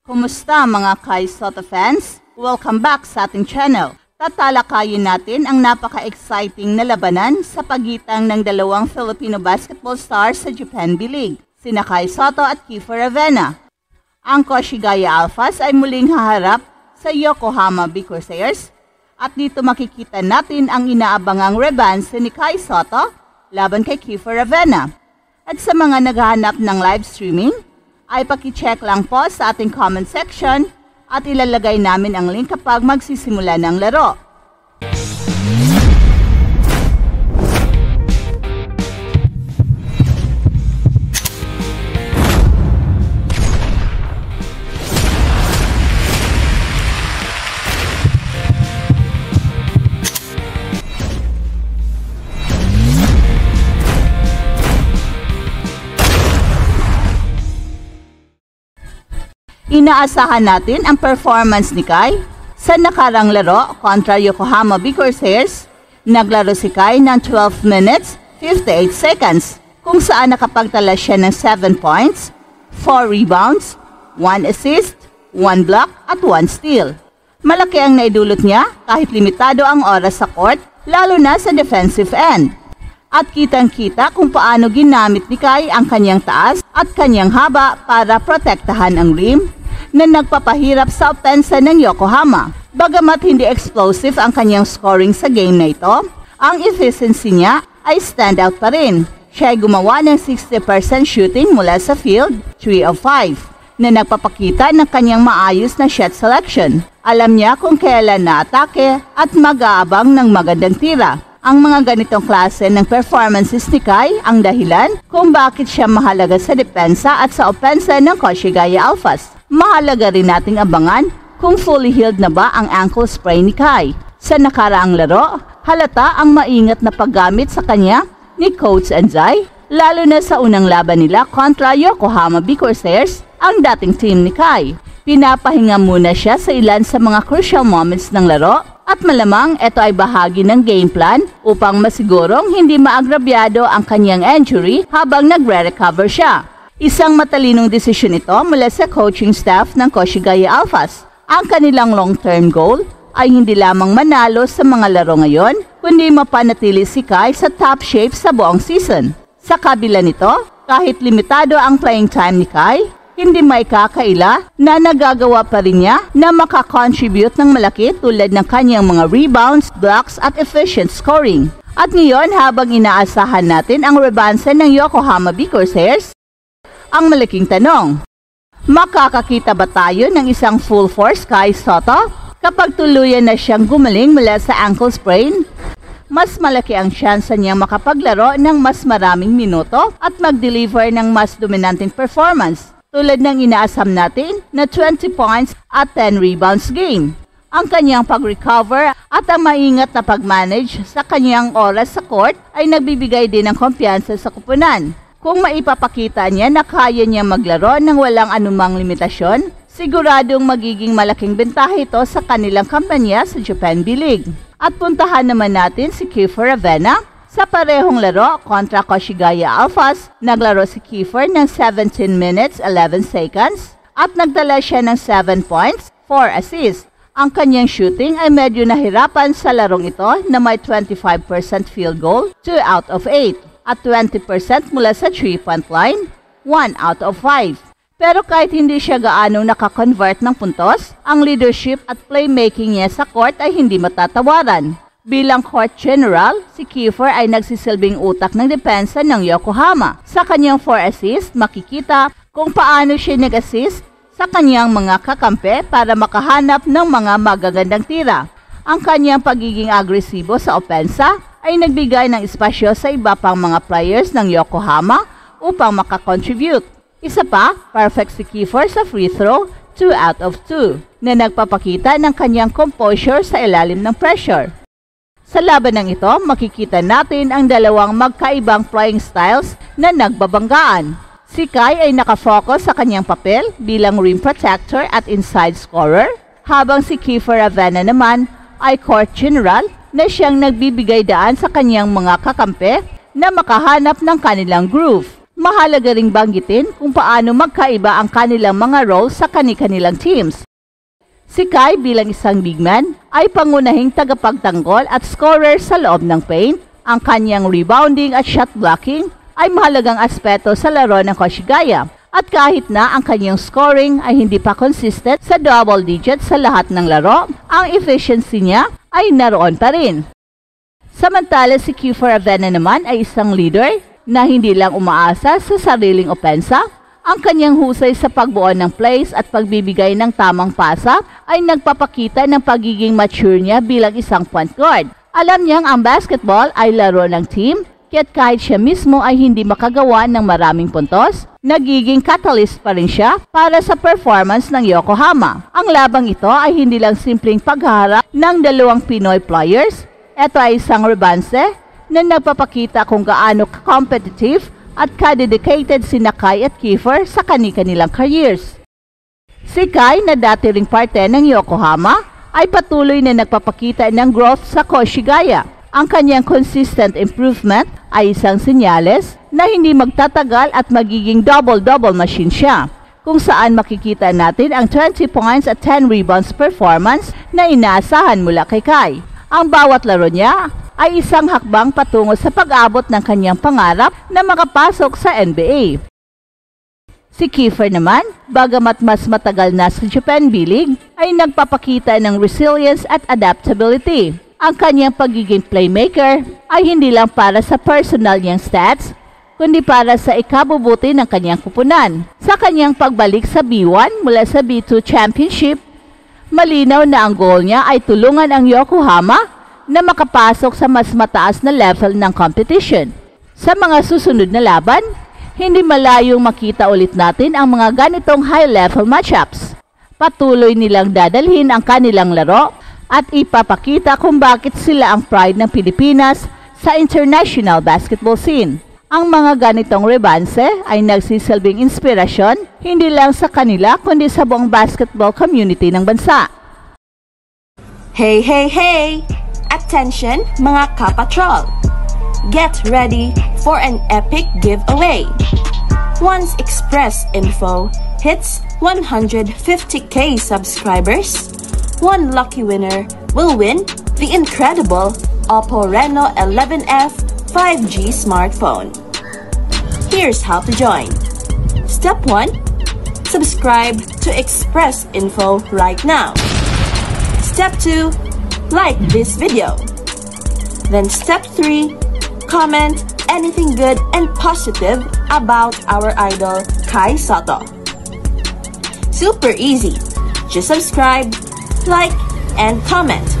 Kumusta mga Kai Soto fans? Welcome back sa ating channel. Tatalakayin natin ang napaka-exciting na labanan sa pagitan ng dalawang Filipino basketball stars sa Japan B-League, sina Kai Soto at Kiefer Ravena. Ang Koshigaya Alphas ay muling haharap sa Yokohama B Corsairs at dito makikita natin ang inaabangang revanche ni Kai Soto laban kay Kiefer Ravena. At sa mga naghahanap ng live streaming, ay pakicheck lang po sa ating comment section at ilalagay namin ang link kapag magsisimula ng laro. Inaasahan natin ang performance ni Kai. Sa nakarang laro kontra Yokohama B Corsairs, naglaro si Kai ng 12 minutes 58 seconds kung saan nakapagtala siya ng 7 points, 4 rebounds, 1 assist, 1 block at 1 steal. Malaki ang naidulot niya kahit limitado ang oras sa court, lalo na sa defensive end. At kitang-kita kung paano ginamit ni Kai ang kanyang taas at kanyang haba para protektahan ang rim na nagpapahirap sa opensa ng Yokohama. Bagamat hindi explosive ang kanyang scoring sa game na ito, ang efficiency niya ay standout pa rin. Siya ay gumawa ng 60% shooting mula sa field, 3 of 5, na nagpapakita ng kanyang maayos na shot selection. Alam niya kung kailan na-atake at mag-aabang ng magandang tira. Ang mga ganitong klase ng performances ni Kai ang dahilan kung bakit siya mahalaga sa depensa at sa opensa ng Koshigaya Alphas. Mahalaga rin nating abangan kung fully healed na ba ang ankle sprain ni Kai. Sa nakaraang laro, halata ang maingat na paggamit sa kanya ni Coach Anzai, lalo na sa unang laban nila kontra Yokohama B Corsairs, ang dating team ni Kai. Pinapahinga muna siya sa ilan sa mga crucial moments ng laro at malamang ito ay bahagi ng game plan upang masigurong hindi maagrabyado ang kanyang injury habang nagre-recover siya. Isang matalinong desisyon ito mula sa coaching staff ng Koshigaya Alphas. Ang kanilang long-term goal ay hindi lamang manalo sa mga laro ngayon, kundi mapanatili si Kai sa top shape sa buong season. Sa kabila nito, kahit limitado ang playing time ni Kai, hindi maikakaila na nagagawa pa rin niya na makakontribute ng malaki tulad ng kanyang mga rebounds, blocks at efficient scoring. At ngayon habang inaasahan natin ang revanche ng Yokohama B Corsairs, ang malaking tanong, makakakita ba tayo ng isang full force Kai Soto kapag tuluyan na siyang gumaling mula sa ankle sprain? Mas malaki ang tsansa niyang makapaglaro ng mas maraming minuto at mag-deliver ng mas dominanting performance, tulad ng inaasam natin na 20 points at 10 rebounds game. Ang kanyang pag-recover at ang maingat na pag-manage sa kanyang oras sa court ay nagbibigay din ng kumpiyansa sa kupunan. Kung maipapakita niya na kaya niya maglaro ng walang anumang limitasyon, siguradong magiging malaking bentaha ito sa kanilang kampanya sa Japan B-League. At puntahan naman natin si Kiefer Ravena. Sa parehong laro kontra Koshigaya Alphas, naglaro si Kiefer ng 17 minutes 11 seconds at nagdala siya ng 7 points, 4 assists. Ang kanyang shooting ay medyo nahirapan sa larong ito na may 25% field goal, 2 out of 8, at 20% mula sa 3-point line, 1 out of 5. Pero kahit hindi siya gaano nakakonvert ng puntos, ang leadership at playmaking niya sa court ay hindi matatawaran. Bilang court general, si Kiefer ay nagsisilbing utak ng depensa ng Yokohama. Sa kanyang 4 assists, makikita kung paano siya nag-assist sa kanyang mga kakampi para makahanap ng mga magagandang tira. Ang kanyang pagiging agresibo sa opensa ay nagbigay ng espasyo sa iba pang mga players ng Yokohama upang makakontribute. Isa pa, perfect si Kiefer sa free throw, 2 out of 2, na nagpapakita ng kanyang composure sa ilalim ng pressure. Sa labanang ito, makikita natin ang dalawang magkaibang playing styles na nagbabanggaan. Si Kai ay nakafocus sa kanyang papel bilang rim protector at inside scorer, habang si Kiefer Ravena naman ay court general na siyang nagbibigay daan sa kanyang mga kakampi na makahanap ng kanilang groove. Mahalaga ring banggitin kung paano magkaiba ang kanilang mga roles sa kani-kanilang teams. Si Kai bilang isang big man ay pangunahing tagapagtanggol at scorer sa loob ng paint. Ang kanyang rebounding at shot blocking ay mahalagang aspeto sa laro ng Koshigaya. At kahit na ang kanyang scoring ay hindi pa consistent sa double digits sa lahat ng laro, ang efficiency niya ay naroon pa rin. Samantala si Kiefer Avena naman ay isang leader na hindi lang umaasa sa sariling opensa. Ang kanyang husay sa pagbuo ng plays at pagbibigay ng tamang pasa ay nagpapakita ng pagiging mature niya bilang isang point guard. Alam niyang ang basketball ay laro ng team, kaya't kahit siya mismo ay hindi makagawa ng maraming puntos, nagiging catalyst pa rin siya para sa performance ng Yokohama. Ang labang ito ay hindi lang simpleng pagharap ng dalawang Pinoy players. Ito ay isang revanse na nagpapakita kung gaano competitive at ka-dedicated si Kai at Kiefer sa kani-kanilang careers. Si Kai na dati ring parte ng Yokohama ay patuloy na nagpapakita ng growth sa Koshigaya. Ang kanyang consistent improvement ay isang senyales na hindi magtatagal at magiging double-double machine siya, kung saan makikita natin ang 20 points at 10 rebounds performance na inaasahan mula kay Kai. Ang bawat laro niya ay isang hakbang patungo sa pag-abot ng kanyang pangarap na makapasok sa NBA. Si Kiefer naman, bagamat mas matagal na sa Japan B-League, ay nagpapakita ng resilience at adaptability. Ang kanyang pagiging playmaker ay hindi lang para sa personal niyang stats, kundi para sa ikabubuti ng kanyang kupunan. Sa kanyang pagbalik sa B1 mula sa B2 Championship, malinaw na ang goal niya ay tulungan ang Yokohama na makapasok sa mas mataas na level ng competition. Sa mga susunod na laban, hindi malayong makita ulit natin ang mga ganitong high-level matchups. Patuloy nilang dadalhin ang kanilang laro at ipapakita kung bakit sila ang pride ng Pilipinas sa international basketball scene. Ang mga ganitong revanse ay nagsisilbing inspirasyon hindi lang sa kanila kundi sa buong basketball community ng bansa. Hey, hey, hey! Attention mga kapatrol! Get ready for an epic giveaway. Once Express Info hits 150k subscribers, one lucky winner will win the incredible Oppo Reno 11F 5G smartphone. Here's how to join. Step 1. Subscribe to Express Info right now. Step 2. Like this video. Then step 3. Comment anything good and positive about our idol Kai Sotto. Super easy. Just subscribe, like, and comment.